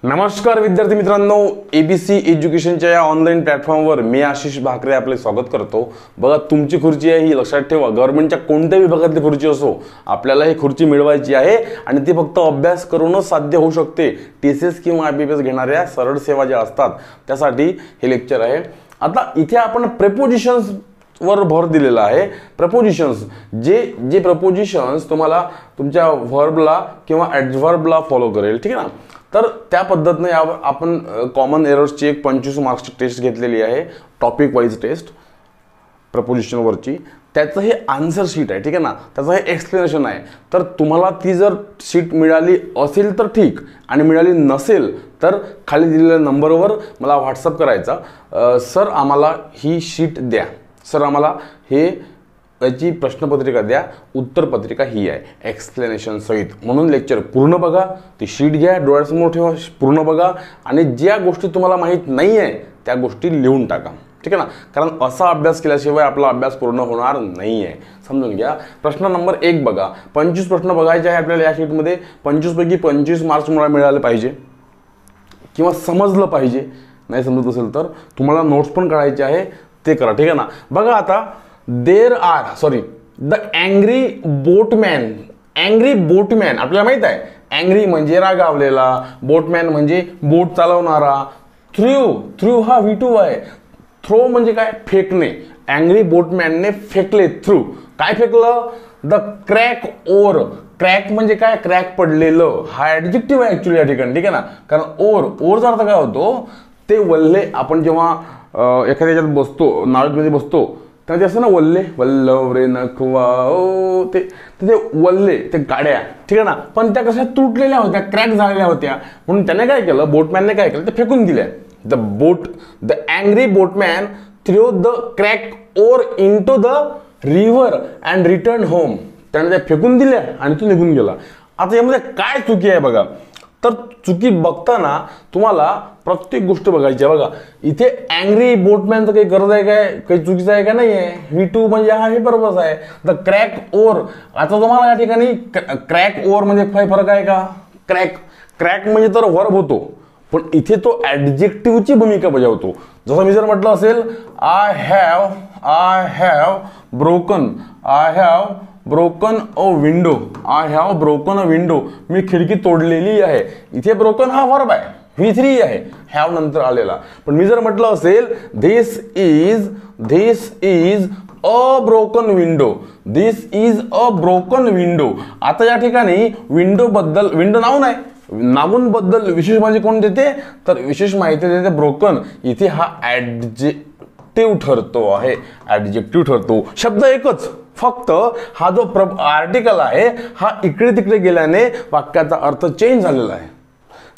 नमस्कार विद्यार्थी मित्रांनो, एबीसी एज्युकेशनच्या या ऑनलाईन प्लॅटफॉर्मवर मी आशिष भाकरे आपले स्वागत करतो। बघा, तुमची खुर्ची आहे ही लक्षात ठेवा, गव्हर्नमेंटच्या कोणत्याही विभागातली खुर्ची असो, आपल्याला ही खुर्ची मिळवायची आहे आणि ती फक्त अभ्यास करूनच साध्य होऊ शकते। टीसीएस किंवा आयबीपीएस घेणाऱ्या सरळ सेवा ज्या असतात त्यासाठी हे लेक्चर आहे। आता इथे आपण प्रेपोजिशन्स वर भर दिलेला आहे। प्रपोजिशन्स जे प्रपोजिशन्स तुम्हाला तुमच्या व्हर्बला किंवा ॲडव्हर्बला फॉलो करेल, ठीक आहे ना। तर त्या पद्धतीने आपण कॉमन एरर्सची एक 25 मार्क्सची टेस्ट घेतलेली आहे, टॉपिक वाईज टेस्ट प्रपोजिशनवरची। त्याचं हे आन्सर शीट आहे, ठीक आहे ना, त्याचं हे एक्सप्लेनेशन आहे। तर तुम्हाला ती जर शीट मिळाली असेल तर ठीक, आणि मिळाली नसेल तर खाली दिलेल्या नंबरवर मला व्हॉट्सअप करायचा, सर आम्हाला ही शीट द्या, सर आम्हाला हे याची प्रश्नपत्रिका द्या, उत्तरपत्रिका ही आहे एक्सप्लेनेशन सहित। म्हणून लेक्चर पूर्ण बघा, ती शीट घ्या, डोळ्यासमोर ठेवा, पूर्ण बघा आणि ज्या गोष्टी तुम्हाला माहीत नाही आहे त्या गोष्टी लिहून टाका, ठीक आहे ना। कारण असा अभ्यास केल्याशिवाय आपला अभ्यास पूर्ण होणार नाही आहे, समजून घ्या। प्रश्न नंबर 1 बघा, 25 प्रश्न बघायचे आहे आपल्याला या शीटमध्ये। 25 पैकी 25 मार्क्स तुम्हाला मिळाले पाहिजे किंवा समजलं पाहिजे। नाही समजत असेल तर तुम्हाला नोट्स पण काढायचे आहे, ते करा, ठीक आहे ना। बघा आता, द अँग्री बोटमॅन। अँग्री बोटमॅन आपल्याला माहित आहे, अँग्री म्हणजे रागावलेला, बोटमॅन म्हणजे बोट चालवणारा। थ्रू हा V2 आहे। थ्रो म्हणजे काय, फेकणे। अँग्री बोटमॅनने फेकले, थ्रू काय फेकलं, द क्रॅक ओर। क्रॅक म्हणजे काय, क्रॅक पडलेलं, हा ॲडजेक्टिव्ह आहे ऍक्च्युअली या ठिकाणी, ठीक आहे ना। कारण ओरचा अर्थ काय होतो, ते वल्ले। आपण जेव्हा एखाद्या याच्यात बसतो, नाळमध्ये बसतो, तर ते असं ना, वल्ले वल्लव रे नखवा ओ, ते वल्ले, ते गाड्या, ठीक आहे ना। पण त्या कशा तुटलेल्या होत्या, क्रॅक झालेल्या होत्या, म्हणून त्याने काय केलं, बोटमॅनने काय केलं, ते फेकून दिल्या। The angry boatman throw the crack oar into the river and return home. त्याने त्या फेकून दिल्या आणि तो निघून गेला। आता यामध्ये काय चुकी आहे बघा, तर चुकी बघताना तुम्हाला प्रत्येक गोष्ट बघायची आहे। बघा, इथे अँग्री बोटमॅनचं काही गरज आहे काय, काही चुकीचं आहे का नाही आहे। V2 म्हणजे हा हे बरोबरच आहे। द क्रॅक ओर, आता तुम्हाला या ठिकाणी क्रॅक ओर म्हणजे काही फरक आहे का, क्रॅक म्हणजे तर वर्ब होतो, पण इथे तो ॲडजेक्टिव्हची भूमिका बजावतो। जसं मी जर म्हटलं असेल, I have broken a window, I have broken a window, मी खिडकी तोडलेली आहे। इथे ब्रोकन हा वर्ब आहे, V3 आहे, हॅव नंतर आलेला। पण मी जर म्हटलं असेल, this is a broken window, this is a broken window. आता या ठिकाणी विंडो नाव नाही, नाऊन बद्दल विशेष माहिती कोण देते, तर विशेष माहिती देते ब्रोकन। इथे हा ॲडजेक्टिव्ह ठरतो आहे, ॲडजेक्टिव्ह ठरतो। शब्द एकच, फक्त हा जो आर्टिकल आहे हा इकडे तिकडे गेल्याने वाक्याचा अर्थ चेंज झालेला आहे।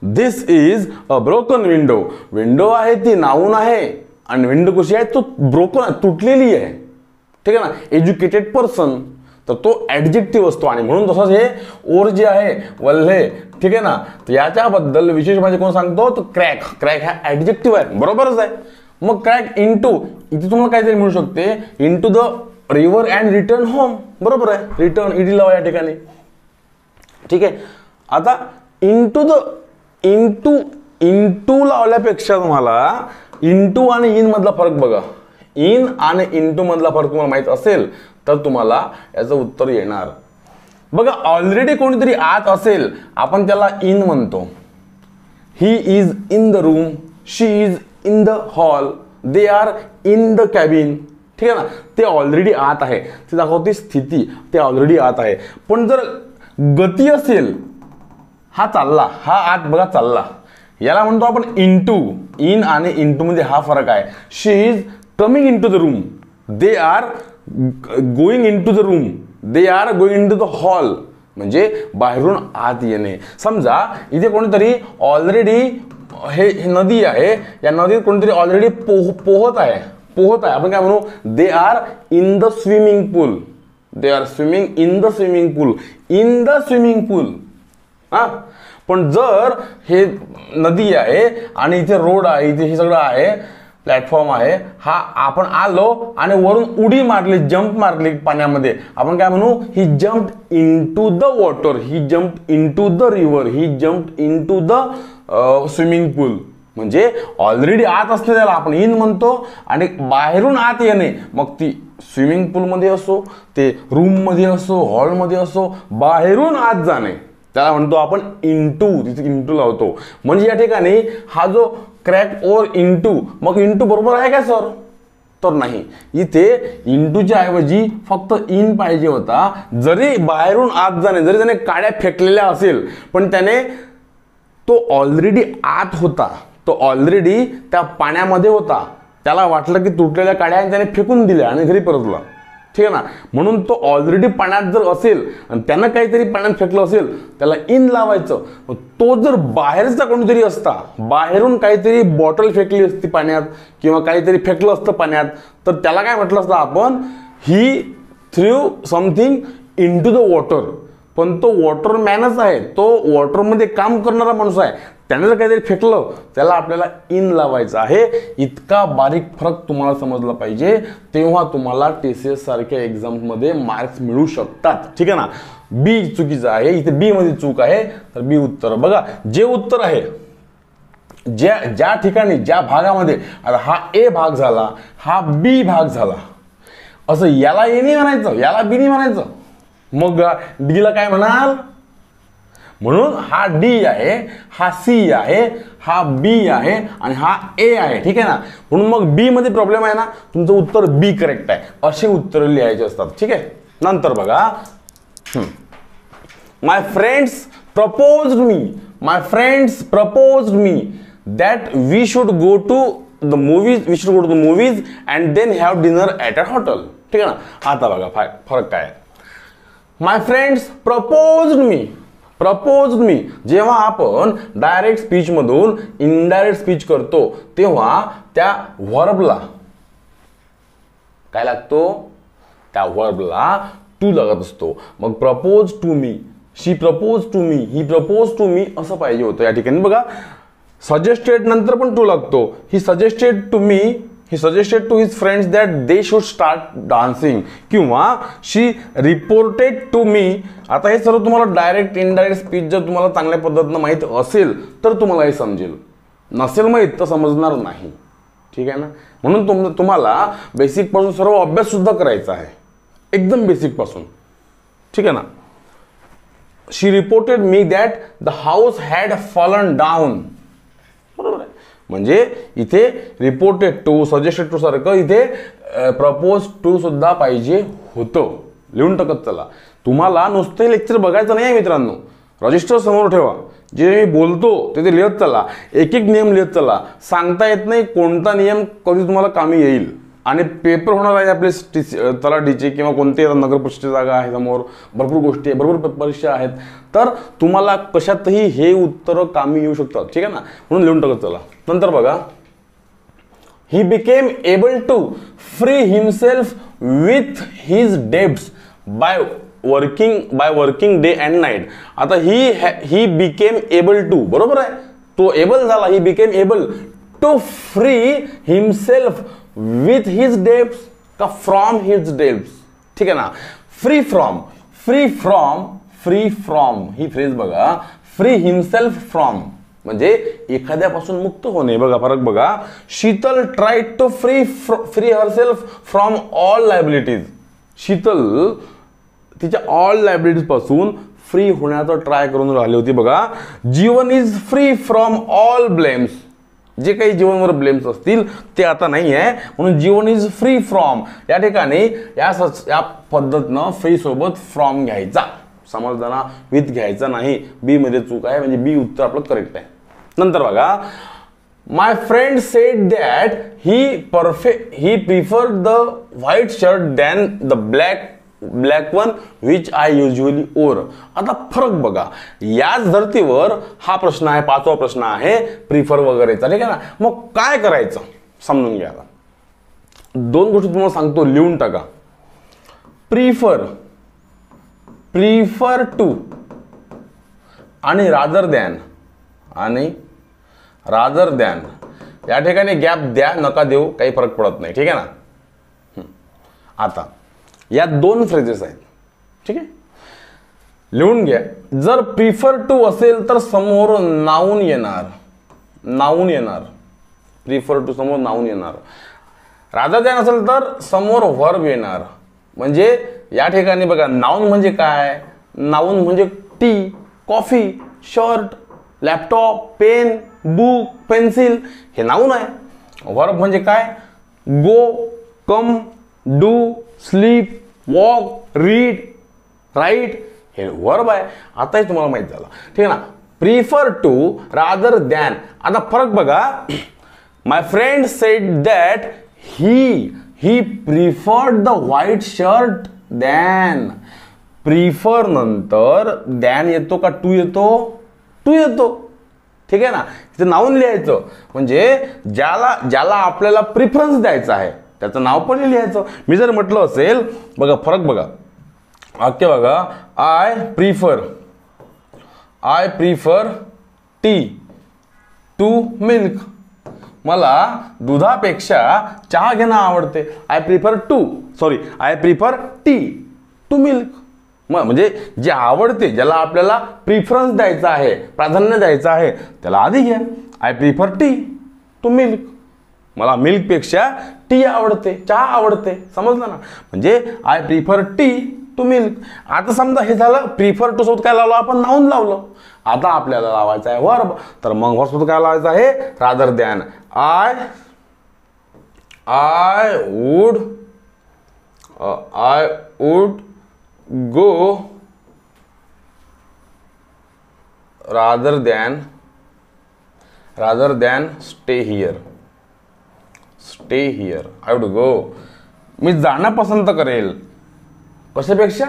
This is a broken window, window आहे ती नाऊन आहे, आणि विंडो कशी आहे, तो ब्रोकन आहे, तुटलेली आहे, ठीक आहे ना। एज्युकेटेड पर्सन, तर तो ॲडजेक्टिव्ह असतो। आणि म्हणून तसंच हे ओर जे आहे, वल्हे, ठीक आहे ना, तर याच्याबद्दल विशेष म्हणजे कोण सांगतो, तर क्रॅक हा ॲडजेक्टिव्ह आहे, बरोबरच आहे। मग क्रॅक इनटू, इथे तुम्हाला काहीतरी मिळू शकते, into the river and return home, बरोबर आहे, रिटर्न ईडी लावा या ठिकाणी, ठीक आहे। आता इंटू लावल्यापेक्षा तुम्हाला इंटू आणि इन मधला फरक बघा। इन आणि इंटू मधला फरक तुम्हाला माहित असेल तर तुम्हाला याचं उत्तर येणार। बघा, ऑलरेडी कोणीतरी आत असेल, आपण त्याला इन म्हणतो। He is in the room, she is in the hall, they are in the cabin, ठीक आहे ना। ते ऑलरेडी आत आहे, ते दाखवते स्थिती, ते ऑलरेडी आत आहे। पण जर गती असेल, हा चालला, हा आत बघा चालला, याला म्हणतो आपण इंटू। इन आणि इंटू मध्ये हा फरक आहे। She is coming in to the room, they are going in to the room, they are going in to the hall, म्हणजे बाहेरून आत येणे। समजा इथे कोणीतरी ऑलरेडी, हे नदी आहे, या नदीत कोणीतरी ऑलरेडी पोहत आहे, आपण काय म्हणू, they are in the swimming pool, they are swimming in the swimming pool, हा। पण जर हे नदी आहे आणि इथे रोड आहे, इथे हे सगळं आहे, प्लॅटफॉर्म आहे, हा आपण आलो आणि वरून उडी मारली, जंप मारली पाण्यामध्ये, आपण काय म्हणू, he jumped into the water, he jumped into the river, he jumped into the swimming pool, म्हणजे ऑलरेडी आत असते त्याला आपण इन म्हणतो, आणि बाहेरून आत येणे, मग ती स्विमिंग पूलमध्ये असो, ते रूममध्ये असो, हॉलमध्ये असो, बाहेरून आत जाणे त्याला म्हणतो आपण इंटू. तिथे इंटू लावतो. म्हणजे या ठिकाणी हा जो क्रॅक ओव्हर इंटू, मग इंटू बरोबर आहे का सर? तर नाही, इथे इंटूच्या ऐवजी फक्त इन पाहिजे होता. जरी बाहेरून आत जाणे, जरी त्याने काड्या फेकलेल्या असेल, पण त्याने तो ऑलरेडी आत होता, तो ऑलरेडी त्या पाण्यामध्ये होता, त्याला वाटलं की तुटलेल्या काड्या त्याने फेकून दिल्या आणि घरी परतला, ठीक आहे ना. म्हणून तो ऑलरेडी पाण्यात जर असेल आणि त्यानं काहीतरी पाण्यात फेकलं असेल, त्याला इन लावायचं. तो जर बाहेरचा कोणीतरी असता, बाहेरून काहीतरी बॉटल फेकली असती पाण्यात किंवा काहीतरी फेकलं असतं पाण्यात, तर त्याला काय म्हटलं असतं आपण, he threw something in to the water. पण तो वॉटरमॅनच आहे, तो वॉटरमध्ये काम करणारा माणूस आहे, त्याने जर काहीतरी फेकलं त्याला आपल्याला इन लावायचं आहे. इतका बारीक फरक तुम्हाला समजला पाहिजे, तेव्हा तुम्हाला TCS सारख्या एक्झाममध्ये मार्क्स मिळू शकतात, ठीक आहे ना. बी चुकीचं आहे, इथे बी मध्ये चूक आहे, तर बी उत्तर बघा. जे उत्तर आहे, ज्या ठिकाणी, ज्या भागामध्ये, आता हा ए भाग झाला, हा बी भाग झाला, असं याला ए नाही म्हणायचं, याला बी नाही म्हणायचं, मग डीला काय म्हणाल? म्हणून हा डी आहे, हा सी आहे, हा बी आहे आणि हा ए आहे, ठीक आहे ना. म्हणून मग बी मध्ये प्रॉब्लेम आहे ना, तुमचं उत्तर बी करेक्ट आहे, असे उत्तर लिहायचे असतात, ठीक आहे. नंतर बघा, my friends proposed me, my friends proposed me that we should go to the movies, we should go to the movies and then have dinner at a hotel, ठीक आहे ना. आता बघा फरक काय आहे. My friends proposed me, proposed me, जेव्हा आपण डायरेक्ट स्पीच मधून इनडायरेक्ट स्पीच करतो तेव्हा त्या व्हर्बला काय लागतो? त्या व्हर्बला टू लागत असतो. मग propose to me, she propose to me, he propose to me असं पाहिजे होतं. या ठिकाणी बघा सजेस्टेड नंतर पण टू लागतो. He suggested to me, he suggested to his friends that they should start dancing, किंवा she reported to me. आता हे सर्व तुम्हाला डायरेक्ट इनडायरेक्ट स्पीच जर तुम्हाला चांगल्या पद्धतीने माहित असेल तर तुम्हाला हे समजेल, नसेल माहित तर समजणार नाही, ठीक आहे ना. म्हणून तुम्हाला बेसिक पासून सर्व अभ्यास सुद्धा करायचा आहे, एकदम बेसिक पासून, ठीक आहे ना. she reported me that the house had fallen down, बरोबर आहे. म्हणजे इथे रिपोर्टेड टू, सजेस्टेड टू सारखं इथे प्रपोज टू सुद्धा पाहिजे होतं. लिहून टाकत चला. तुम्हाला नुसते लेक्चर बघायचं नाही आहे मित्रांनो, रजिस्टर समोर ठेवा, जे मी बोलतो ते लिहत चला, एक एक नियम लिहत चला. सांगता येत नाही कोणता नियम कधी तुम्हाला कामी येईल. आणि पेपर होणार आहे आपले तलाठीचे किंवा कोणते नगर परिषदेची जागा आहे समोर, भरपूर गोष्टी आहे, भरपूर परीक्षा आहेत, तर तुम्हाला कशातही हे उत्तर कामी येऊ शकतात, ठीक आहे ना. म्हणून लिहून टाकत चला. नंतर बघा, he became able to free himself with his debts by working day and night. आता ही बिकेम एबल टू, बरोबर आहे, तो एबल झाला, he became able to free himself with his debts का फ्रॉम हिज डेब्ट्स, ठीक आहे ना. Free from, free from, free from ही फ्रेज बघा. फ्री हिमसेल्फ फ्रॉम म्हणजे एखाद्यापासून मुक्त होणे. बघा फरक बघा. Sheetal tried to free herself from all liabilities. Sheetal तिच्या ऑल लायबिलिटीज पासून फ्री होण्याचा ट्राय करून राहिली होती. बघा, Jeevan is free from all blames. जे काही जीवनवर ब्लेम्स असतील ते आता नाही आहे, म्हणून जीवन इज फ्री फ्रॉम. या ठिकाणी या पद्धतीनं फ्री सोबत फ्रॉम घ्यायचा, समजताना विथ घ्यायचा नाही. बी मध्ये चूक आहे, म्हणजे बी उत्तर आपलं करेक्ट आहे. नंतर बघा, my friend said that he prefer the white shirt than the black one which I usually wore. आता फरक बघा, याच धर्तीवर हा प्रश्न आहे, 5वा प्रश्न आहे प्रिफर वगैरेचा, ठीक आहे ना. मग काय करायचं समजून घ्या. दोन गोष्टी तुम्हाला सांगतो, लिहून टाका. प्रिफर, प्रिफर टू आणि रादर दॅन, आणि रादर दॅन या ठिकाणी गॅप द्या नका देऊ, काही फरक पडत नाही, ठीक आहे ना. आता या दोन फ्रेजेस आहेत, ठीक आहे. लिहून घ्या. जर प्रिफर टू असेल तर समोर नाऊन येणार, नाऊन येणार. प्रिफर टू समोर नाऊन येणार. रादर दॅन असेल तर समोर व्हर्ब येणार. म्हणजे या ठिकाणी बघा, नाऊन म्हणजे काय? नाऊन म्हणजे tea, coffee, shirt, laptop, pen, book, pencil हे नाऊन आहे. व्हर्ब म्हणजे काय? Go, come, do, sleep, walk, read, write हे वर्ब आहे. आता हे तुम्हाला माहित झालं, ठीक आहे ना. Prefer to, rather than. आता फरक बघा. My friend said that he preferred the white shirt than. Prefer नंतर दॅन येतो का टू येतो? टू येतो, ठीक आहे ना. तिथे नाऊन लिहायचं. म्हणजे ज्याला आपल्याला प्रिफरन्स द्यायचा आहे त्याचं नाव पण लिहायचं. मी जर म्हटलं असेल, बघा फरक बघा, वाक्य बघा, I prefer tea to milk. मला दुधापेक्षा चहा घेणं आवडते. I prefer tea to milk. म्हणजे जे आवडते, ज्याला आपल्याला प्रिफरन्स द्यायचा आहे, प्राधान्य द्यायचं आहे, त्याला आधी घ्या. I prefer tea to milk. मला मिल्कपेक्षा टी आवडते, चहा आवडते. समजलं ना. म्हणजे I prefer tea to milk. आता समजा हे झालं, प्रिफर टू सोबत काय लावलं आपण? नाऊन लावलं. आता आपल्याला लावायचं आहे वर्ब. तर मग वर्ब सोबत काय लावायचं आहे? Rather than. I would go rather than stay here. I would go. मी जाणं पसंत करेल. कशापेक्षा?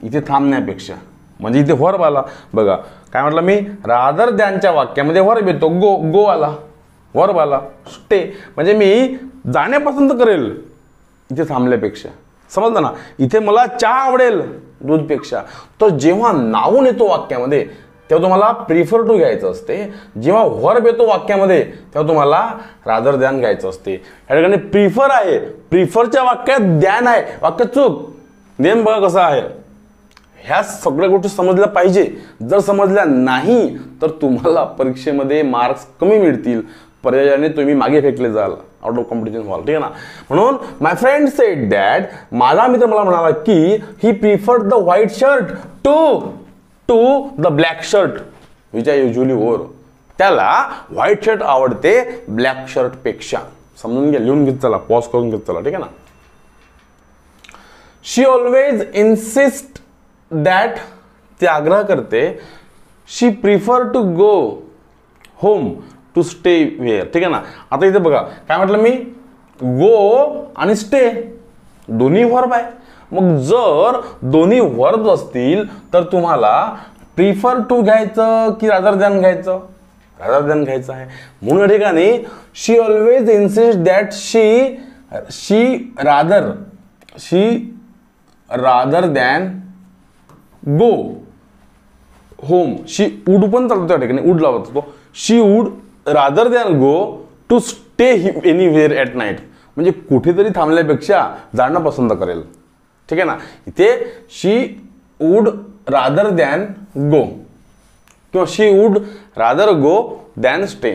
इथे थांबण्यापेक्षा. म्हणजे इथे वर्ब आला. बघा काय म्हटलं मी? रादर दॅनच्या वाक्यामध्ये वर्ब येतो. गो आला, वर्ब आला. स्टे म्हणजे मी जाणे पसंत करेल इथे थांबल्यापेक्षा. समजलं ना. इथे मला चहा आवडेल दूधपेक्षा. तर जेव्हा नाऊन येतो वाक्यामध्ये तेव्हा तुम्हाला प्रिफर टू घ्यायचं असते. जेव्हा वर्ब येतो वाक्यामध्ये तेव्हा तुम्हाला रादर दॅन घ्यायचं असते. या ठिकाणी प्रिफर आहे, प्रिफरच्या वाक्यात दॅन आहे. वाक्य चूक. नेम बघा कसं आहे. ह्या सगळ्या गोष्टी समजल्या पाहिजे. जर समजल्या नाही तर तुम्हाला परीक्षेमध्ये मार्क्स कमी मिळतील. पर्यायाने तुम्ही मागे फेकले जाल, आउट ऑफ कॉम्पिटिशन व्हाल, ठीक आहे ना. म्हणून माय फ्रेंड सेड दॅट, माझा मित्र मला म्हणाला की he preferred the white shirt to the black shirt which I usually wore. त्याला व्हाईट शर्ट आवडते ब्लॅक शर्ट पेक्षा. समजून घ्या, लिहून घेत चला, पॉज करून घेत चला, ठीक आहे ना. शी ऑलवेज इन्सिस्ट दॅट, ती आग्रह करते. She prefer to go home to stay where, ठीक आहे ना. आता इथे बघा काय म्हटलं मी? गो आणि स्टे दोन्ही वर्ब आहे. मग जर दोन्ही वर्ब असतील तर तुम्हाला प्रिफर टू घ्यायचं की रादर दॅन घ्यायचं? रादर दॅन घ्यायचं आहे. म्हणून या ठिकाणी she always insist that she rather than go home. She would पण चालतो त्या ठिकाणी, वुड लावत असतो. She would rather than go to stay anywhere at night. म्हणजे कुठेतरी थांबल्यापेक्षा जाणं पसंत करेल, ठीक आहे ना. इथे she would rather than go किंवा she would rather go than stay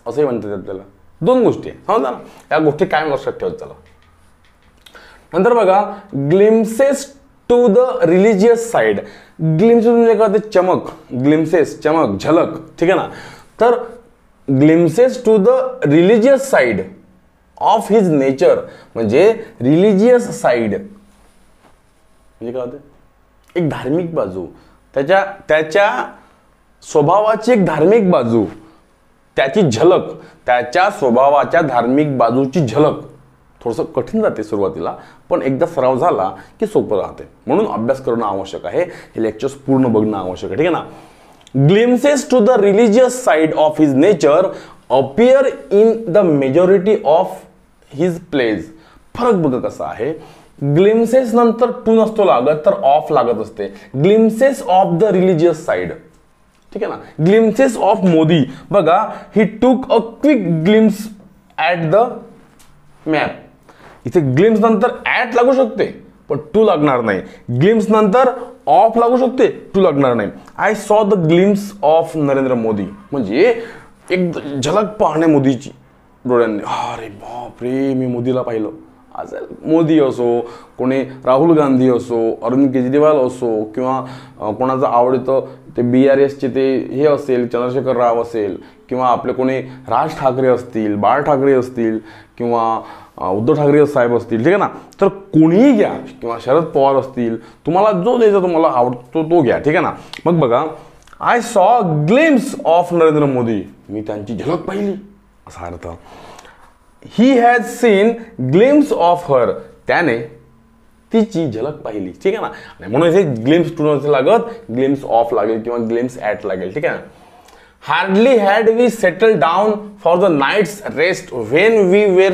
असंही म्हणतात आपल्याला. दोन गोष्टी आहे, समजा ना. या गोष्टी कायम लक्षात ठेवत चला. नंतर बघा, glimpses to the religious side. Glimpses म्हणजे काय होते? चमक. ग्लिम्सेस चमक, झलक, ठीक आहे ना. तर glimpses to the religious side of his nature म्हणजे रिलिजियस साइड म्हणजे काय होते? एक धार्मिक बाजू, त्याच्या स्वभावाची एक धार्मिक बाजू, त्याची झलक, त्याच्या स्वभावाच्या धार्मिक बाजूची झलक. थोडंसं कठीण जाते सुरुवातीला, पण एकदा सराव झाला की सोपं राहते. म्हणून अभ्यास करणं आवश्यक आहे. हे लेक्चर्स पूर्ण बघणं आवश्यक आहे, ठीक आहे ना. Glimpses to the religious side of his nature appear in the majority of his plays. फरक बघा कसा आहे. ग्लिम्सेस नंतर टू नसतो लागत तर ऑफ लागत असते. Glimpses of the religious side, ठीक आहे ना. ग्लिम्सेस ऑफ मोदी बघा, ही टूक a quick glimpse at the map. इथे ग्लिम्स नंतर ॲट लागू शकते पण टू लागणार नाही. ग्लिम्स नंतर ऑफ लागू शकते, टू लागणार नाही. I saw the glimpse of Narendra Modi, म्हणजे एक झलक पाहणे मोदीची डोळ्यांनी. अरे बाप रे, मी मोदीला पाहिलं. असेल मोदी असो, कोणी राहुल गांधी असो, अरविंद केजरीवाल असो, किंवा कोणाचं आवडतं ते BRSचे ते हे असेल, चंद्रशेखर राव असेल, किंवा आपले कोणी राज ठाकरे असतील, बाळ ठाकरे असतील, किंवा उद्धव ठाकरे साहेब असतील, ठीक आहे ना. तर कोणीही घ्या, किंवा शरद पवार असतील, तुम्हाला जो द्यायचा तुम्हाला आवडतो तो घ्या, ठीक आहे ना. मग बघा, I saw glimpse of Narendra Modi, मी त्यांची झलक पाहिली असा अर्थ. He has seen glimpse of her, त्याने तिची झलक पाहिली, ठीक आहे ना. आणि म्हणून इथे ग्लिम्स टू नव्हते लागत, ग्लिम्स ऑफ लागेल किंवा ग्लिम्स ॲट लागेल, ठीक आहे ना. Hardly had we settle down for the night's rest when we were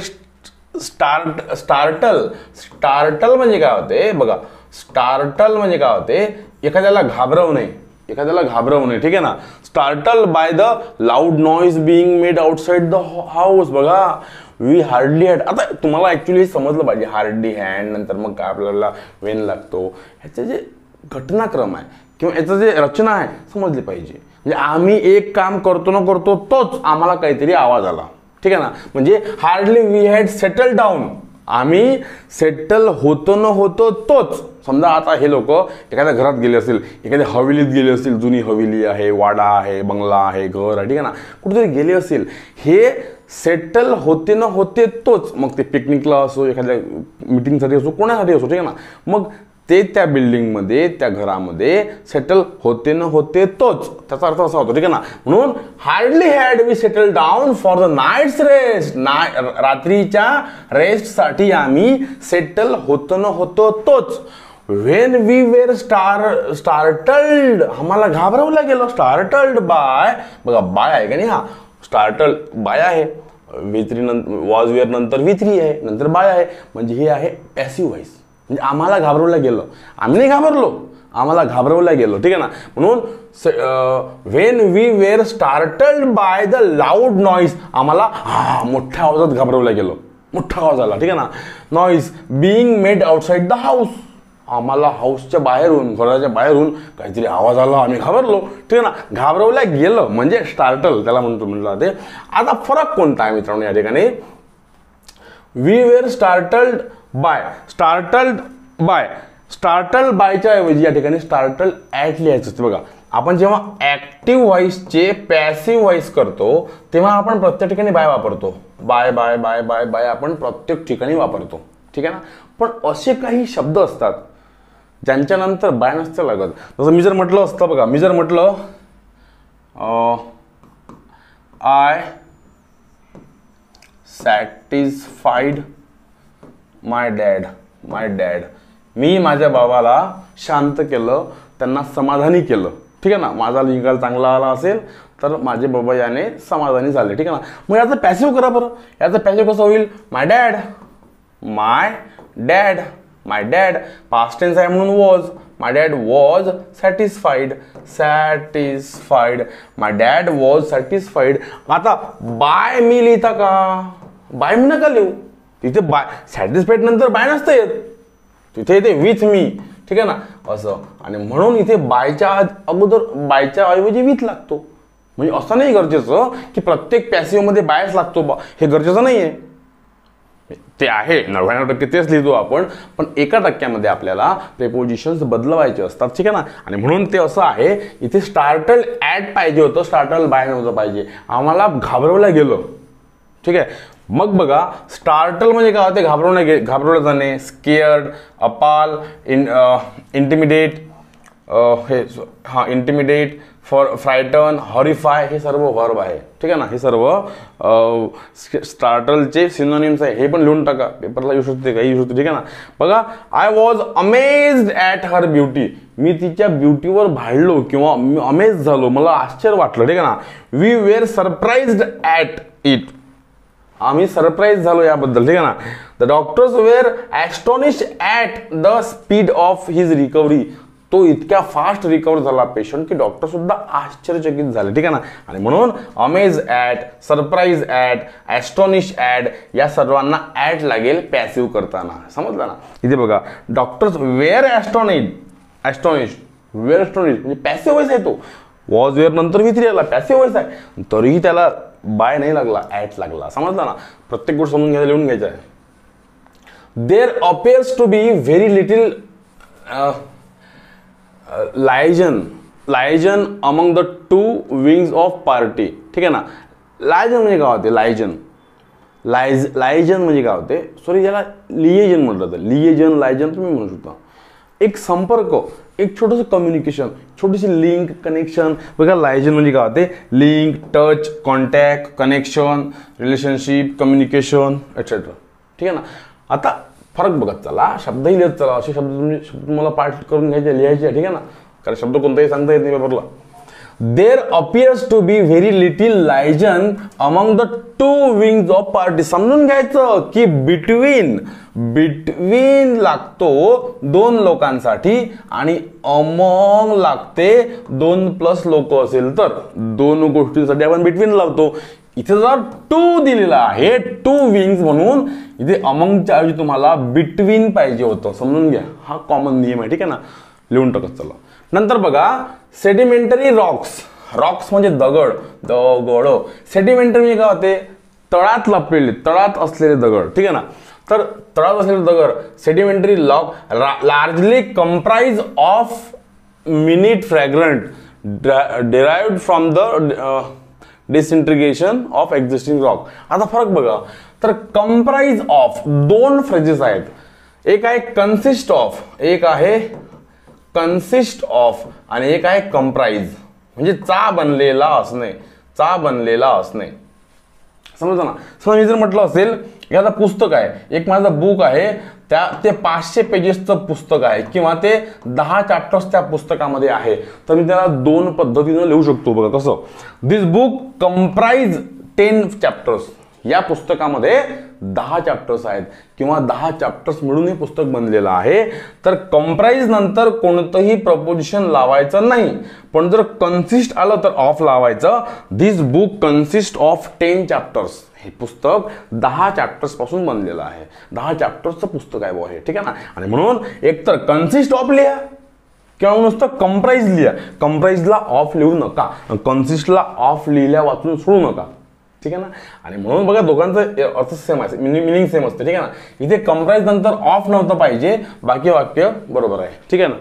startle. Startle म्हणजे काय होते बघा, स्टार्टल म्हणजे काय होते, एखाद्याला घाबरवणे, एखाद्याला घाबरवणे, ठीक आहे ना. Startle bye the loud noise being made outside the house. बघा, वी हार्डली हॅड, आता तुम्हाला ऍक्च्युली हे समजलं पाहिजे, हार्डली हॅड नंतर मग काय आपल्याला वेन लागतो, ह्याचे जे घटनाक्रम आहे किंवा याचं जे रचना आहे समजली पाहिजे. म्हणजे आम्ही एक काम करतो ना करतो तोच आम्हाला काहीतरी आवाज आला, ठीक आहे ना. म्हणजे hardly we had settle down, आम्ही सेटल होतो न होतो तोच. समजा आता हे लोक एखाद्या घरात गेले असतील, एखाद्या हवेलीत गेले असतील, जुनी हवेली आहे, वाडा आहे, बंगला आहे, घर आहे, ठीक आहे ना, कुठेतरी गेले असतील, हे सेटल होते न होते तोच. मग ते पिकनिकला असो, एखाद्या मिटिंगसाठी असो, कोणासाठी असो, ठीक आहे ना. मग ते त्या बिल्डिंगमध्ये, त्या घरामध्ये सेटल होते न होते तोच, त्याचा अर्थ असा होतो, ठीक आहे ना. म्हणून hardly had we settle down for the night's rest, रात्रीच्या रेस्टसाठी आम्ही सेटल होतो न होतो तोच. व्हेन वी वेर स्टार्टल्ड, आम्हाला घाबरवलं गेलं. स्टार्टल्ड बाय, बघा बाय आहे का नाही, हा स्टार्टल्ड बाय आहे, V3 नंतर वॉज वेअर नंतर V3 आहे, नंतर बाय आहे, म्हणजे हे आहे पॅसिव्ह व्हॉइस. म्हणजे आम्हाला घाबरवलं गेलं, आम्ही नाही घाबरलो, आम्हाला घाबरवलं गेलं, ठीक आहे ना. म्हणून when we were startled by the loud noise, आम्हाला मोठ्या आवाजात घाबरवलं गेलं, मोठा आवाज आला, ठीक आहे ना. Noise being made outside the house, आम्हाला हाऊसच्या बाहेरून, घराच्या बाहेरून काहीतरी आवाज आला, आम्ही घाबरलो, ठीक आहे ना. घाबरवलं गेलं म्हणजे स्टार्टल त्याला म्हटलं ते. आता फरक कोणता आहे मित्रांनो या ठिकाणी, we were startled by, startled by, startle बायच्या ऐवजी या ठिकाणी स्टार्टल ॲट लिहायचं असतं. बघा, आपण जेव्हा ॲक्टिव्ह व्हॉइसचे पॅसिव्ह व्हॉइस करतो तेव्हा आपण प्रत्येक ठिकाणी बाय वापरतो, by by by by by आपण प्रत्येक ठिकाणी वापरतो, ठीक आहे ना. पण असे काही शब्द असतात ज्यांच्यानंतर बाय नसतं लागत. जसं मी जर म्हटलं असतं, बघा, मी जर म्हटलं आय सॅटिस्फाईड माय डॅड, मी माझ्या बाबाला शांत केलं, त्यांना समाधानी केलं, ठीक आहे ना. माझा निकाल चांगला आला असेल तर माझे बाबा याने समाधानी झाले, ठीक आहे ना. मग याचं पॅसिव्ह करा बरं, याचं पॅसिव्ह कसं होईल, माय डॅड, माय डॅड, माय डॅड पास्ट टेन्स आहे म्हणून was, my dad was satisfied, satisfied, my dad was satisfied. आता बाय मी लिहिता का, बाय मी नका लिहू, तिथे बाय सॅटिस्फाईड नंतर बाय नसतं येत, तिथे येते विथ मी, ठीक आहे ना, असं. आणि म्हणून इथे बायच्या अगोदर, बायच्या ऐवजी विथ लागतो. म्हणजे असं नाही गरजेचं की प्रत्येक पॅसिव्हमध्ये बायच लागतो, हे गरजेचं नाही आहे. ते आहे 99% तेच लिहितो आपण, पण 1% आपल्याला प्रेपोजिशन्स बदलवायचे असतात, ठीक आहे ना. आणि म्हणून ते असं आहे, इथे स्टार्टल ॲट पाहिजे होतं, स्टार्टल बाय नव्हतं पाहिजे, आम्हाला घाबरवलं गेलं, ठीक आहे. मग बघा, स्टार्टल म्हणजे काय होते, घाबरवलं जाणे, स्केअर्ड, अपाल, इंटिमिडेट, हे हां इंटिमिडेट, फ्रायटन, हॉरिफाय, हे सर्व वर्ब आहे, ठीक आहे ना. हे सर्व स्टार्टलचे सिनोनिम्स आहे, हे पण लिहून टाका, पेपरला येऊ शकते, काही येऊ शकते, ठीक आहे ना. बघा, I was amazed at her beauty, मी तिच्या ब्युटीवर भाळलो किंवा अमेज झालो, मला आश्चर्य वाटलं, ठीक आहे ना. We were surprised at it, आम्ही सरप्राईज झालो याबद्दल, ठीक आहे ना. The doctors were astonished at the speed of his recovery, तो इतक्या फास्ट रिकवर झाला पेशंट की डॉक्टर सुद्धा आश्चर्यचकित झाले, ठीक आहे ना. आणि म्हणून amaze at, surprise at, astonish at या सर्वांना ॲट लागेल पॅसिव्ह करताना. समजलं ना. इथे बघा डॉक्टर्स वेअर ॲस्टॉनिश म्हणजे पॅसिव्ह व्हॉइस आहे तो. वॉज वेअर नंतर V3 आला, पॅसिव्ह व्हॉइस आहे, तरीही त्याला बाय नाही लागला, ॲट लागला. समजलं ना. प्रत्येक गोष्ट समजून घ्यायला लिहून घ्यायचं आहे. There appears to be very little liaison among the two wings of party. ठीक आहे ना. लायजन म्हणजे काय होते, लायजन म्हणजे काय होते, सॉरी याला लिएजन म्हटलं तर, लायजन तुम्ही म्हणू शकता. एक संपर्क, एक छोटंसं कम्युनिकेशन, छोटीशी लिंक, कनेक्शन. बघा लायजन म्हणजे काय होते, link, touch, contact, connection, relationship, communication etcetera. ठीक आहे ना. आता फरक बघत चला, शब्दही लिहित चला. असे शब्द तुम्हाला पाठ करून घ्यायचे, लिहायचे. ठीक आहे ना. कारण शब्द कोणताही सांगता येत नाही पेपरला. There appears to be very little liaison among the two wings of party. समजून घ्यायचं की बिटवीन लागतो दोन लोकांसाठी आणि अमंग लागते 2+ लोक असेल तर. दोन गोष्टींसाठी आपण बिटवीन लावतो. इथे जर टू दिलेला आहे, टू विंग्स म्हणून, इथे अमंगच्या ऐवजी तुम्हाला बिटवीन पाहिजे होतं. समजून घ्या, हा कॉमन नियम आहे. ठीक आहे ना. लिहून टाकत चला. नंतर बघा सेडिमेंटरी रॉक्स म्हणजे दगड. सेडिमेंटरी म्हणजे काय होते, तळात लपलेले, तळात असलेले दगड. ठीक आहे ना. तर तळात असलेले दगड sedimentary rock largely comprise of minute fragrant derived from the disintegration of existing rock. आता फरक बघा. तर कंप्राइज ऑफ दोन फ्रेजेस आहेत. एक आहे कन्सिस्ट ऑफ, एक आहे कन्सिस्ट ऑफ आणि एक आहे कंप्राइज म्हणजे चा बनलेला असणे. समजलं ना. समजा मी जर म्हटलं असेल एखादा पुस्तक आहे, एक माझं बुक आहे, ते 500 पेजेसचं पुस्तक आहे किंवा ते 10 चॅप्टर्स त्या पुस्तकामध्ये आहे, तर मी त्याला 2 पद्धतीने लिहू शकतो. बघा कसं. दिस बुक कंप्राइज 10 चॅप्टर्स. या पुस्तकामध्ये 10 चॅप्टर्स आहेत किंवा 10 चॅप्टर्स मिळून हे पुस्तक बनलेलं आहे. तर कंप्राइज नंतर कोणतंही प्रपोजिशन लावायचं नाही, पण जर कन्सिस्ट आलं तर ऑफ लावायचं. दिस बुक कन्सिस्ट ऑफ 10 चॅप्टर्स. हे पुस्तक 10 चॅप्टर्स पासून बनलेलं आहे. 10 चॅप्टर्सचं पुस्तक आहे बुवा हे. ठीक आहे ना. आणि म्हणून एकतर कन्सिस्ट ऑफ लिहा किंवा नुसतं कंप्राइज लिहा. कंप्राइजला ऑफ लिहू नका, कन्सिस्टला ऑफ लिहिल्या वाचून सोडू नका. ठीक आहे ना. आणि म्हणून बघा दोघांचा अर्थ सेम आहे, मिनिंग सेम असते. ठीक आहे ना. इथे कंप्राइज नंतर ऑफ नव्हतं पाहिजे, बाकी वाक्य बरोबर आहे. ठीक आहे ना.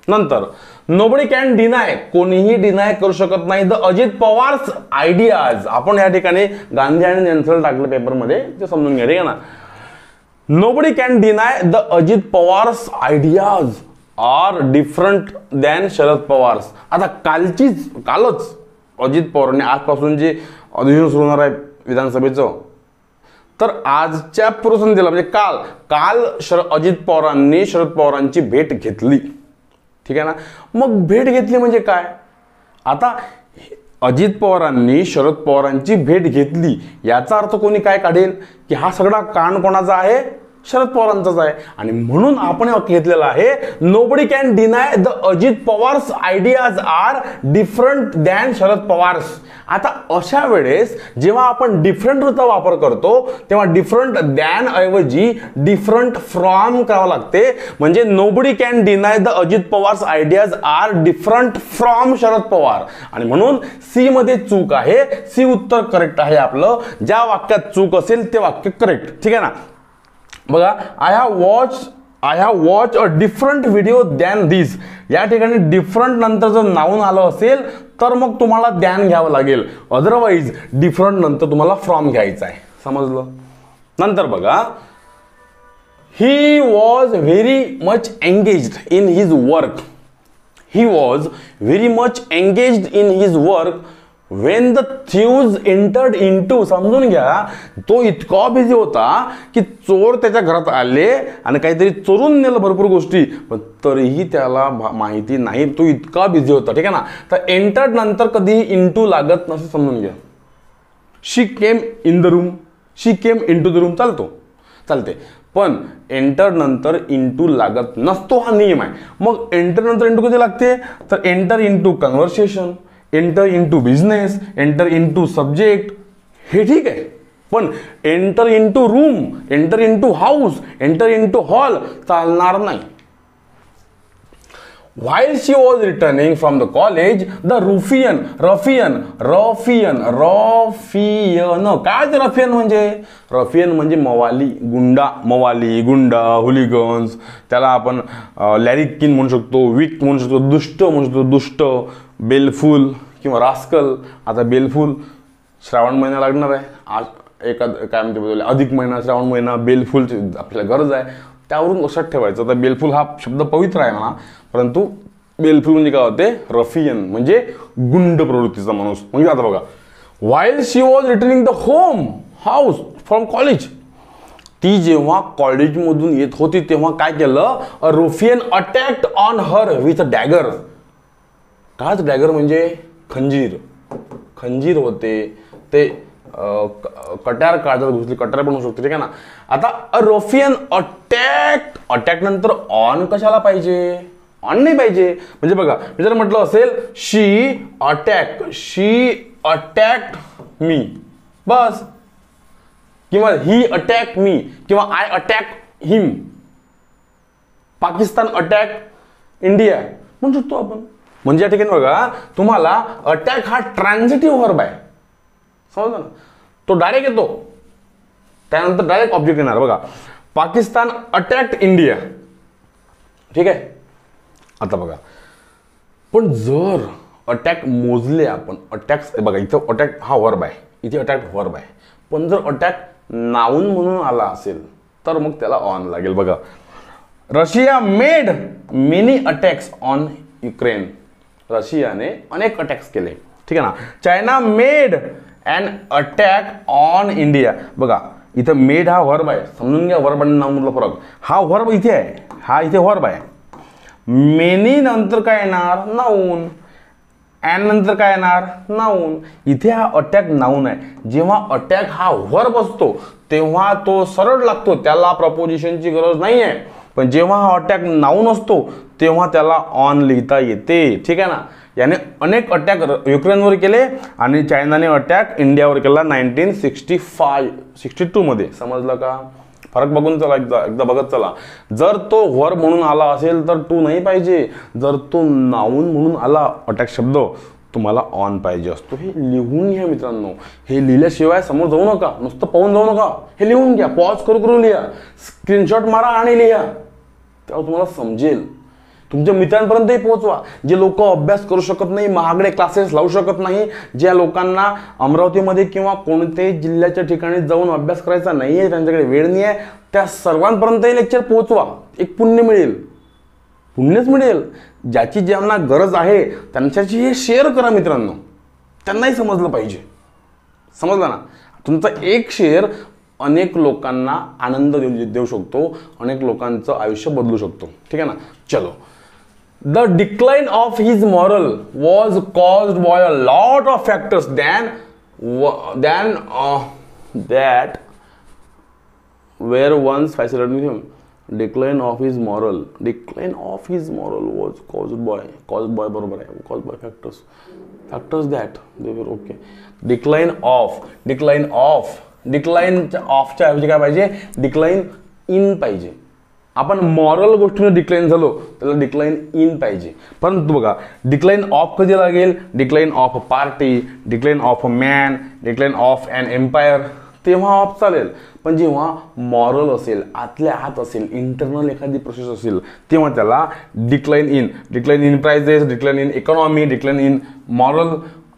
नंतर नोबडी कॅन डिनाय, कोणीही डिनाय करू शकत नाही द अजित पवार्स आयडियाज. आपण या ठिकाणी गांधी आणि नेन्सल टाकलं पेपरमध्ये, ते समजून घ्या. ठीक आहे ना. Nobody can deny the Ajit Pawar's ideas are different than Sharad Pawar's. आता कालच अजित पवारांनी, आजपासून जे अधिवेशन सुरू होणार आहे विधानसभेचं, तर आजच्या पूर्वसंध्येला म्हणजे काल अजित पवारांनी शरद पवारांची भेट घेतली. ठीक आहे ना. मग भेट घेतली म्हणजे काय, आता अजित पवारांनी शरद पवारांची भेट घेतली याचा अर्थ कोणी काय काढेल की हा सगळा कांड कोणाचा आहे, शरद पवारांचाच आहे. आणि म्हणून आपण वाक्य घेतलेलं आहे nobody can deny the Ajit Pawar's ideas are different than Sharad Pawar's. आता अशा वेळेस जेव्हा आपण डिफरंटचा वापर करतो तेव्हा डिफरंट दॅन ऐवजी डिफरंट फ्रॉम करावं लागते. म्हणजे nobody can deny the Ajit Pawar's ideas are different from Sharad Pawar. आणि म्हणून सी मध्ये चूक आहे, सी उत्तर करेक्ट आहे आपलं. ज्या वाक्यात चूक असेल ते वाक्य करेक्ट. ठीक आहे ना. बघा I have watch a different video than this. या ठिकाणी डिफरंट नंतर जर नाऊन आलं असेल तर मग तुम्हाला दॅन घ्यावं लागेल, अदरवाईज डिफरंट नंतर तुम्हाला फ्रॉम घ्यायचं आहे. समजलं. नंतर बघा he was very much engaged in his work. He was very much engaged in his work when the thieves entered into. समजून घ्या, तो इतका बिझी होता की चोर त्याच्या घरात आले आणि काहीतरी चोरून नेलं भरपूर गोष्टी, पण तरीही त्याला माहिती नाही, तो इतका बिझी होता. ठीक आहे ना. तर एंटर्ड नंतर कधीही इंटू लागत नसे, समजून घ्या. She came in the room, she came in to the room चालते. पण एंटर नंतर इंटू लागत नसतो, हा नियम आहे. मग एंटर नंतर इंटू कधी लागते, तर enter into conversation, enter into business, enter into subject, हे ठीक आहे. पण enter into room, enter into house, enter into hall चालणार नाही. While she was returning from the college, the ruffian, काय ते रफियन म्हणजे? रफियन म्हणजे मवाली, गुंडा, हुलिगन्स, त्याला आपण लॅरिकिन म्हणू शकतो, विक म्हणू शकतो, दुष्ट म्हणू शकतो, दुष्ट, बेलफुल किंवा रास्कल. आता बेलफुल श्रावण महिना लागणार आहे, आज काय म्हणते अधिक महिना, श्रावण महिना, बेलफुलची आपल्याला गरज आहे, त्यावरून लक्षात ठेवायचं. तर बेलफुल हा शब्द पवित्र आहे म्हणा, परंतु बेलफुल म्हणजे काय होते, रफियन म्हणजे गुंड प्रवृत्तीचा माणूस. म्हणजे आता बघा, while she was returning the home house from college, ती जेव्हा कॉलेजमधून येत होती तेव्हा काय केलं, a ruffian attacked on her with a dagger. काय डॅगर म्हणजे खंजीर होते ते, कट्यार काढतात घुसली, कट्यार पण होऊ शकते, ठीक आहे ना. आता अ रुफियन अटॅक नंतर ऑन कशाला पाहिजे, ऑन नाही पाहिजे. म्हणजे बघा, मी जर म्हटलं असेल शी अटॅक्ड मी बस, किंवा ही अटॅक मी, किंवा I attack him, Pakistan attack India म्हणू शकतो आपण. म्हणजे या ठिकाणी बघा, तुम्हाला अटॅक हा ट्रान्झिटिव्ह व्हर्ब आहे, समजलं ना. तो डायरेक्ट येतो, त्यानंतर डायरेक्ट ऑब्जेक्ट येणार. बघा, पाकिस्तान अटॅक्ट इंडिया, ठीक आहे. आता बघा, पण जर अटॅक मोजले आपण, अटॅक बघा इथं अटॅक हा वर्ब आहे, इथे अटॅक वर्ब आहे, पण जर अटॅक नाऊन म्हणून आला असेल तर मग त्याला ऑन लागेल. बघा, Russia made many attacks on Ukraine, रशियाने अनेक अटॅक्स केले, ठीक आहे ना. China made an attack on India. बघा, इथं मेड हा वर्ब आहे, समजून घ्या वर्ब आणि नाऊन मधला फरक. हा वर्ब इथे आहे, हा इथे वर्ब आहे. मेनी नंतर काय येणार, नाऊन. अँड नंतर काय येणार, नाऊन. इथे हा अटॅक नाऊन आहे. जेव्हा अटॅक हा वर्ब असतो तेव्हा तो सरळ लागतो, त्याला प्रपोजिशनची गरज नाही आहे. पण जेव्हा हा अटॅक नाऊन असतो तेव्हा त्याला ऑन लिहिता येते, ठीक आहे ना. याने अनेक अटॅक युक्रेनवर केले आणि चायनाने अटॅक इंडियावर केला 1962 मध्ये. समजलं का? फरक बघून चला, एकदा बघत चला. जर तो वर्ब म्हणून आला असेल तर टू नाही पाहिजे, जर तो नाऊन म्हणून आला अटॅक शब्द तुम्हाला ऑन पाहिजे असतो. हे लिहून घ्या मित्रांनो, हे लिहिल्याशिवाय समोर जाऊ नका, नुसतं पाहून जाऊ नका, हे लिहून घ्या, पॉज करून लिहा, स्क्रीनशॉट मारा आणि लिहा, तेव्हा तुम्हाला समजेल. तुमच्या मित्रांपर्यंतही पोहोचवा. जे लोक अभ्यास करू शकत नाही, महागडे क्लासेस लावू शकत नाही, ज्या लोकांना अमरावतीमध्ये किंवा कोणत्याही जिल्ह्याच्या ठिकाणी जाऊन अभ्यास करायचा नाही आहे, त्यांच्याकडे वेळ नाही आहे, त्या सर्वांपर्यंतही लेक्चर पोहोचवा. एक पुण्य मिळेल, पुण्यच मिळेल. ज्याची ज्यांना गरज आहे त्यांच्याशी हे शेअर करा मित्रांनो, त्यांनाही समजलं पाहिजे. समजलं ना? तुमचा एक शेअर अनेक लोकांना आनंद देऊ शकतो, अनेक लोकांचं आयुष्य बदलू शकतो, ठीक आहे ना. चलो, the decline of his moral was caused by a lot of factors than that were once fascinated with him. Decline of his moral was caused by बरोबर आहे, caused by factors that they were okay. decline ऑफच्या ऐवजी काय पाहिजे, decline in पाहिजे. आपण moral गोष्टीने decline झालो त्याला डिक्लाइन इन पाहिजे. परंतु बघा, डिक्लाइन ऑफ कधी लागेल, decline of a party, decline of a man, decline of an empire, तेव्हा ऑफ चालेल. पण जेव्हा मॉरल असेल, आतल्या आत असेल, इंटरनल एखादी प्रोसेस असेल, तेव्हा त्याला decline in prices, decline in economy, decline in moral,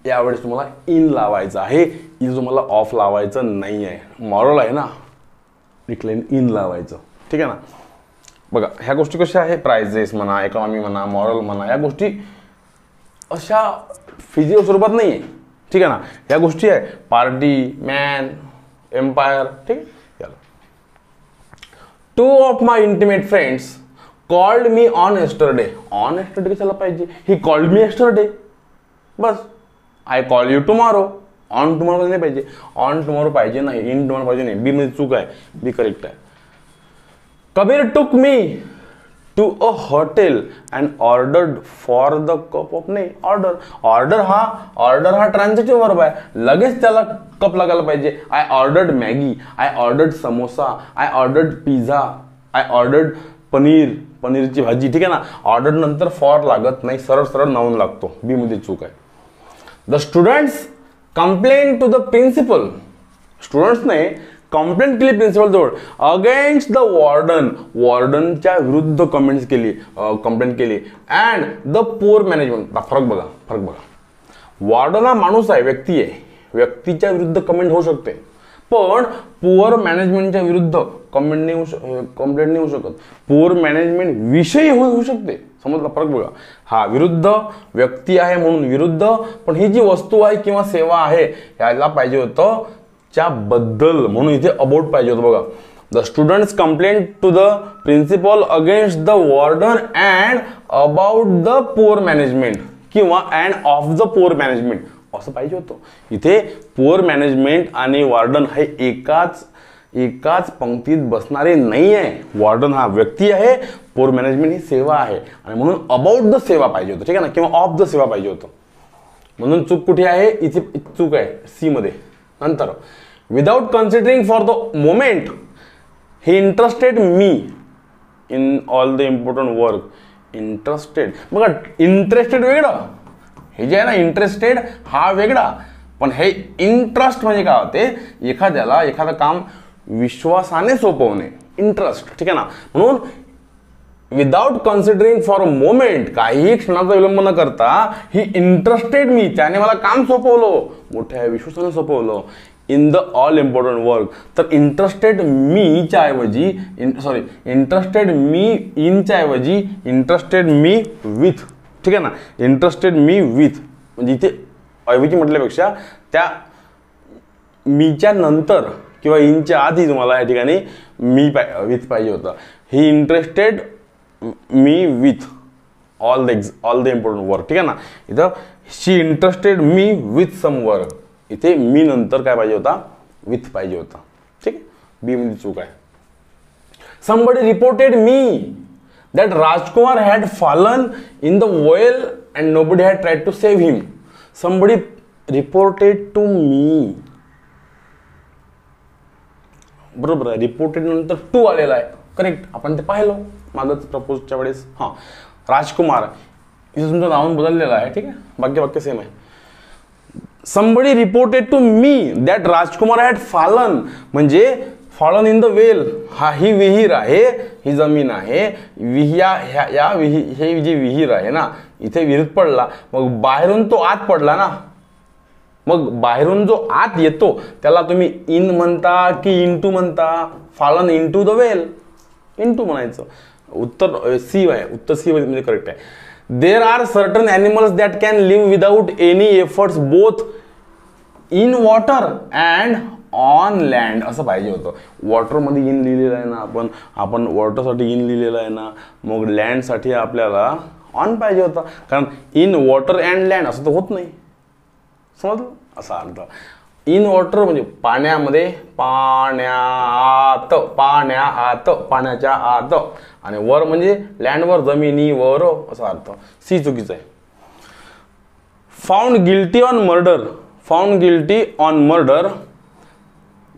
यावेळेस तुम्हाला इन लावायचं आहे, इथं तुम्हाला ऑफ लावायचं नाही आहे. मॉरल आहे ना, डिक्लाइन इन लावायचं, ठीक आहे ना. बघा, ह्या गोष्टी कशा आहे, प्राइजेस म्हणा, इकॉनॉमी म्हणा, मॉरल म्हणा, या गोष्टी अशा फिजिकल स्वरूपात नाही आहे, ठीक आहे ना. या गोष्टी आहे पार्टी, मॅन, एम्पायर, ठीक आहे. Two of my intimate friends called me on yesterday. On yesterday कशाला पाहिजे, he called me yesterday, bus. I call you tomorrow, on tomorrow नाही पाहिजे, ऑन टुमॉरो पाहिजे नाही, इन टुमॉरो पाहिजे नाही. बी मध्ये चूक आहे, बी करेक्ट आहे. Kabir took me to a hotel and ordered for the cup of, नाही ऑर्डर, ऑर्डर हा ट्रान्झिटिव्ह वर्ब आहे, लगेच त्याला कप लागायला पाहिजे. I ordered Maggi, I ordered samosa, I ordered pizza, I ordered पनीरची भाजी. ठीक आहे ना, ऑर्डर नंतर फॉर लागत नाही, सरळ सरळ नाऊन लागतो. बी मध्ये चूक आहे. The students complain to the principal, स्टुडंट्सने कंप्लेंट केली प्रिन्सिपल जवळ अगेन्स्ट द वॉर्डनच्या विरुद्ध कंप्लेंट केली अँड द पुअर मॅनेजमेंट. फरक बघा. वॉर्डन हा माणूस आहे, व्यक्ती आहे, व्यक्तीच्या विरुद्ध कमेंट होऊ शकते, पण पुअर मॅनेजमेंटच्या विरुद्ध कंप्लेंट नाही होऊ शकत. पुअर मॅनेजमेंट विषयी होऊ शकते. समजला फरक बघा. हा विरुद्ध व्यक्ती आहे म्हणून विरुद्ध, पण ही जी वस्तू आहे किंवा सेवा आहे याला पाहिजे होतं च्या बद्दल, म्हणून इथे अबाउट पाहिजे होतं बघा. The students complaint to the principal against the warden and about the poor management किंवा and of the poor management असं पाहिजे होतं. इथे पुअर मॅनेजमेंट आणि वॉर्डन हे एकाच पंक्तीत बसणारे नाही आहे. वॉर्डन हा व्यक्ती आहे, पुअर मॅनेजमेंट ही सेवा आहे, आणि म्हणून अबाउट द सेवा पाहिजे होतं. ठीक आहे ना, किंवा ऑफ द सेवा पाहिजे होतं. म्हणून चूक कुठे आहे, इथे चूक आहे सी मध्ये. नंतर without considering for the moment he interested me in all the important work. Interested बघा, इंटरेस्टेड वेगळं, हे जे आहे ना इंटरेस्टेड हा वेगळा, पण हे इंटरेस्ट म्हणजे काय होते, एखादं काम विश्वासाने सोपवणे, इंटरेस्ट. ठीक आहे ना, म्हणून without considering for a moment, काही क्षणाचा विलंब न करता ही इंटरेस्टेड मी, त्याने मला काम सोपवलं, मोठ्या विश्वासाने सोपवलं in the all important work. तर इंटरेस्टेड मीच्या ऐवजी इंटरेस्टेड मी इनच्या ऐवजी इंटरेस्टेड मी विथ. ठीक आहे ना, इंटरेस्टेड मी विथ म्हणजे इथे ऐवजी म्हटल्यापेक्षा त्या मीच्या नंतर किंवा इनच्या आधी तुम्हाला या ठिकाणी मी विथ पाहिजे होतं. He interested me with all the important work. ठीक आहे ना, इथं she interested me with some work, इथे मी नंतर काय पाहिजे होता, विथ पाहिजे होता. ठीक आहे, बी मध्ये चूक आहे. somebody reported me that Rajkumar had fallen in the well and nobody had tried to save him. somebody reported to me, बरोबर आहे. रिपोर्टेड नंतर टू आलेला आहे, करेक्ट. आपण ते पाहिलं मागच प्रपोजच्या वेळेस. हां, राजकुमार इथे तुमचं नाव बदललेलं आहे. ठीक आहे, वाक्य सेम आहे. somebody reported to me that Rajkumar had fallen म्हणजे फॉलन इन द वेल, हा ही विहीर आहे, ही जमीन आहे, हे जी विहीर आहे ना, इथे विहिरीत पडला, मग बाहेरून तो आत पडला ना, मग बाहेरून जो आत येतो त्याला तुम्ही इन म्हणता की इंटू म्हणता. Fallen into the well, into म्हणायचं. उत्तर सी आहे, उत्तर सी म्हणजे करेक्ट आहे. There are certain animals that can live without any efforts both in water and on land असं पाहिजे होतं. वॉटरमध्ये इन लिहिलेलं आहे ना, आपण वॉटरसाठी इन लिहिलेलं आहे ना, मग लँडसाठी आपल्याला ऑन पाहिजे होता, कारण इन वॉटर अँड लँड असं तर होत नाही. समजलं असा अर्थ. इन वॉटर म्हणजे पाण्यामध्ये, पाण्याच्या आत, आणि वर म्हणजे लँडवर, जमिनीवर असा अर्थ. सी चुकीचं आहे. Found guilty on murder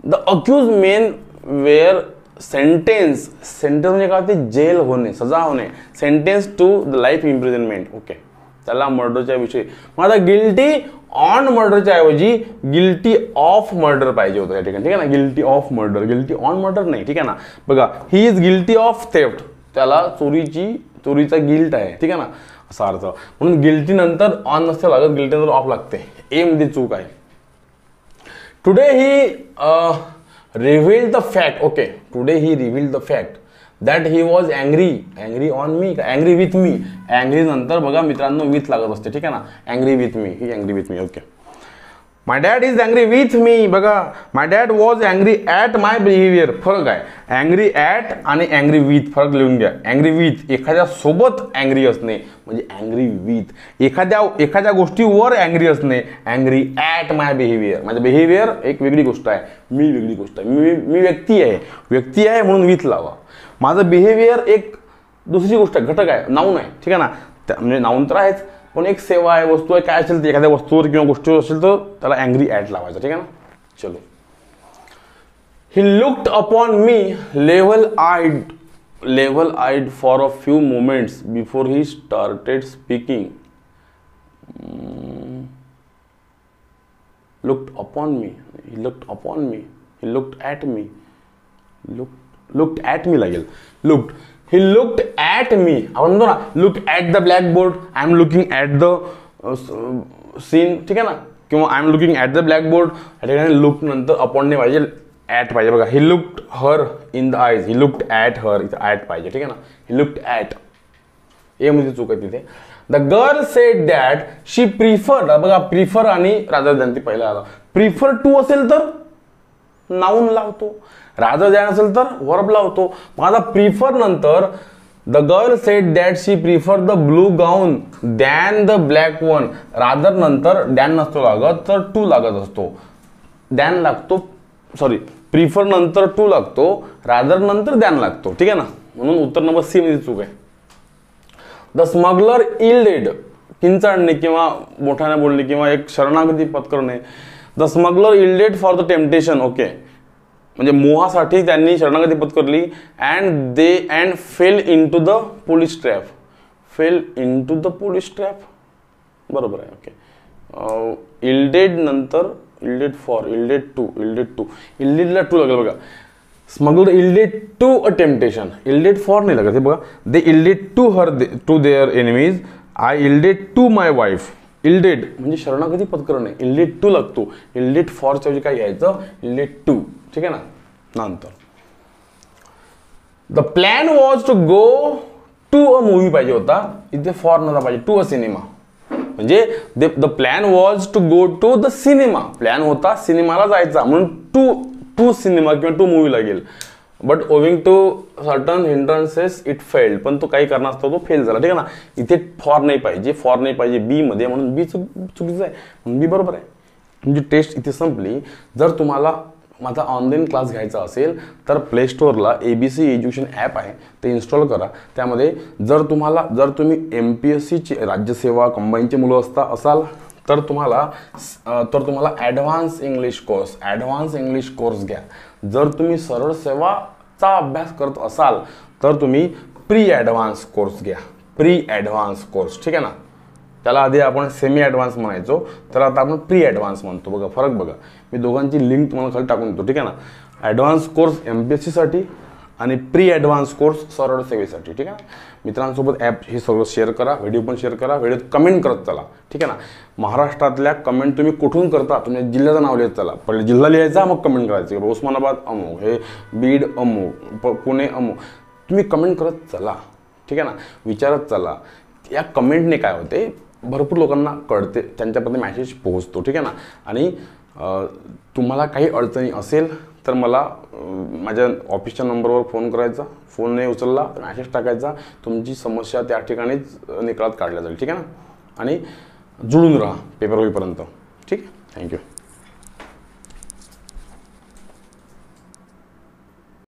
the accused men were sentence म्हणजे काय होते, जेल होणे, सजा होणे. Sentence to the life imprisonment. Okay, त्याला मर्डरच्या विषयी. मग आता गिल्टी ऑन मर्डरच्या ऐवजी गिल्टी ऑफ मर्डर पाहिजे होतं या ठिकाणी. ठीक आहे ना, guilty of murder, guilty on murder नाही. ठीक आहे ना, बघा he is guilty of theft, त्याला चोरीचा गिल्ट आहे. ठीक आहे ना, असा अर्थ. म्हणून गिल्टी नंतर ऑन नसते लागत, गिल्टी नंतर ऑफ लागते. ए मध्ये चूक आहे. Today he revealed the fact. Okay, today he revealed the fact that he was angry on me, angry with me. Angry नंतर बघा मित्रांनो विथ लागत असते. ठीक आहे ना, angry with me, he angry with me. Okay, my dad is angry with me. बघा, my dad was angry at my behaviour. फरक आहे, अँग्री ॲट आणि अँग्री विथ फरक लिहून घ्या. अँग्री विथ एखाद्या सोबत अँग्री असणे म्हणजे अँग्री विथ. एखाद्या गोष्टीवर अँग्री असणे, अँग्री ॲट माय बिहेवियर. माझं बिहेवियर एक वेगळी गोष्ट आहे, मी वेगळी गोष्ट आहे. मी व्यक्ती आहे म्हणून विथ लावा. माझं बिहेवियर एक दुसरी गोष्ट आहे, घटक आहे, नाऊन आहे, ठीक आहे ना. म्हणजे नाऊन तर आहेच, पण एक सेवा आहे, वस्तू आहे, काय असेल ते एखाद्या वस्तूवर किंवा गोष्टीवर असेल तर त्याला अँग्री ॲट लावायचं, ठीक आहे ना. चलो. He looked upon me level eyed for a few moments before he started speaking. Looked upon me. He looked upon me. He looked at me. Looked at me लागेल. Looked. He looked at me. आपण म्हणतो ना, look at the blackboard. I am looking at the scene. ठीक आहे ना. किंवा I am looking at the blackboard. या ठिकाणी look नंतर upon ने पाहिजे, at पाहिजे बघा. He looked her in the eyes. He looked at her. इथं at पाहिजे, ठीक आहे ना. He looked at. ए मध्ये चूक आहे तिथे. The girl said that she preferred. बघा, prefer आणि rather than ती पहिला आला. Prefer to असेल तर नाऊन लावतो, rather than असेल तर वर्ब लावतो. माझा prefer नंतर the girl said that she preferred the blue gown than the black one. rather नंतर than नसतो लागत तर to लागत असतो. than लागतो, सॉरी, प्रिफर नंतर टू लागतो, रादर नंतर द्यान लागतो, ठीक आहे ना. म्हणून उत्तर नंबर सी मध्ये चूक आहे. द स्मगलर इल्डेड, किंचाळणे किंवा मोठ्याने बोलणे किंवा एक शरणागती पत्करणे. The smuggler yielded for the temptation. Okay, म्हणजे मोहासाठी त्यांनी शरणागती पत्करली. And fell in to the police trap. Fell in to the police trap, बरोबर आहे. ओके, इल्डेड नंतर इल्डेड फॉर, इल्डेड टू, इल्डेडला टू लागेल बघा. Smuggler yielded to a temptation, yielded for नाही लागत हे बघा. They yielded to her, to their enemies. I yielded to my wife. Yielded म्हणजे शरणागती पत्करणे, इल्डेड टू लागतो. इल्डेड फॉरच्या ऐवजी काय घ्यायचं, इल्डेड टू, ठीक आहे ना. नंतर the plan was to go to a movie पाहिजे होता, इथे फॉर नव्हता पाहिजे, टू अ सिनेमा. म्हणजे the plan was to go to the cinema. Plan होता सिनेमाला जायचा, म्हणून टू सिनेमा किंवा टू मूवी लागेल. But owing to certain hindrances it failed. पण तो काही कारणास्तव तो फेल झाला, ठीक आहे ना. इथे फॉर नाही पाहिजे बी मध्ये, म्हणून बी चुकीचं आहे, म्हणून बी बरोबर आहे. तुमची टेस्ट इथे संपली. जर तुम्हाला माझा ऑनलाईन क्लास घ्यायचा असेल तर प्ले स्टोअरला ABC एज्युकेशन ॲप आहे, ते इन्स्टॉल करा. त्यामध्ये जर तुम्ही MPSCची राज्यसेवा कंबाईनचे मुलं असाल तर तुम्हाला ॲडव्हान्स इंग्लिश कोर्स घ्या. जर तुम्ही सरळ सेवाचा अभ्यास करत असाल तर तुम्ही प्री ॲडव्हान्स कोर्स, ठीक आहे ना. त्याला आधी आपण सेमी ॲडव्हान्स म्हणायचो, तर आता आपण प्री ॲडव्हान्स म्हणतो. बघा फरक बघा. मी दोघांची लिंक तुम्हाला खाली टाकून देतो, ठीक आहे ना. ॲडव्हान्स कोर्स MPSCसाठी आणि प्री ॲडव्हान्स कोर्स सरळ सेवेसाठी, ठीक आहे ना. मित्रांसोबत ॲप हे सगळं शेअर करा, व्हिडिओ पण शेअर करा, व्हिडिओत कमेंट करत चला, ठीक आहे ना. महाराष्ट्रातल्या कमेंट तुम्ही कुठून करता, तुम्ही जिल्ह्याचं नाव लिहित चला. पहिले जिल्हा लिहायचा, मग कमेंट करायचं. उस्मानाबाद अमुक, हे बीड अमुक, पुणे अमुक, तुम्ही कमेंट करत चला, ठीक आहे ना. विचारत चला. या कमेंटने काय होते, भरपूर लोकांना कळते, त्यांच्यापर्यंत मॅसेज पोहोचतो, ठीक आहे ना. आणि तुम्हाला काही अडचणी असेल तर मला माझ्या ऑफिसच्या नंबरवर फोन करायचा. फोन नाही उचलला तर मॅसेज टाकायचा. तुमची समस्या त्या ठिकाणीच निकालात काढल्या जाईल, ठीक आहे ना. आणि जुळून राहा पेपर होईपर्यंत, ठीक आहे. थँक्यू.